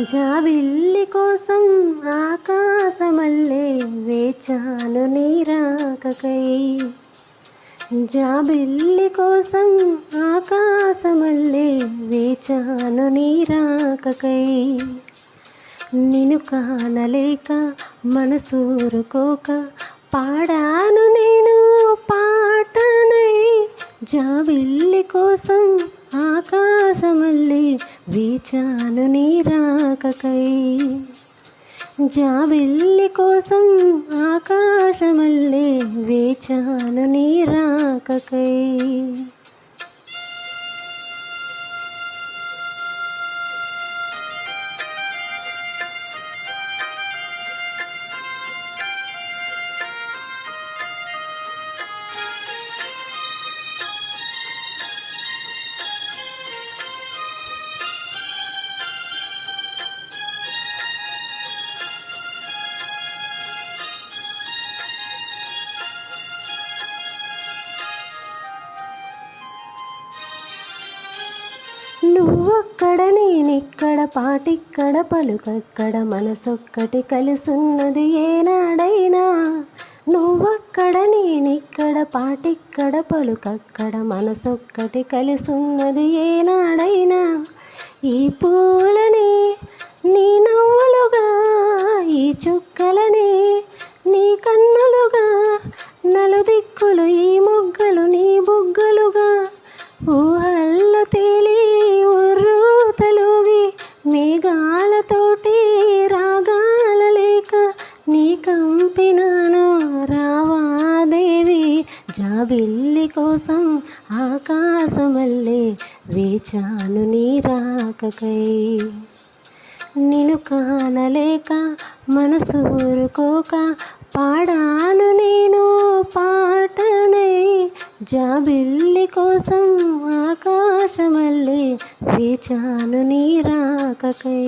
జాబిల్లి కోసం ఆకాశమల్లే వేచాను నీ రాకకై. జాబిల్లి కోసం ఆకాశమల్లే వేచాను నీ రాకకై. నిన్ను కానలేక మనసూరుకోక పాడాను నేను పాటనై. జాబిల్లి కోసం ఆకాశమల్లే వేచాను నీ రాకకై. జాబిల్లి కోసం ఆకాశమల్లే వేచాను నీ రాకకై. నువ్వక్కడ నేనిక్కడ పాటిక్కడ పలుకక్కడ మనసొక్కటి కలిసున్నది ఏనాడైనా. నువ్వక్కడ నేనిక్కడ పాటిక్కడ పలుకక్కడ మనసొక్కటి కలిసున్నది ఏనాడైనా. ఈ పూలని నీ నవ్వులుగా, ఈ చుక్కలని నీ కన్నులుగా, నలుదిక్కులు ఈ మొగ్గలు నీ బుగ్గలుగా, ఊహల్లో తేలి ఉర్రూతలుగి మేఘాలతోటి రాగాల లేక నీ కంపినాను రావాదేవి. జాబిల్లి కోసం ఆకాశమల్లే వేచాను నీ రాకకై. నిన్ను కానలేక మనసూరుకోక పాడాను నేను పాటనై. జాబిల్లి కోసం ఆకాశమల్లే వేచాను నీ రాకకై.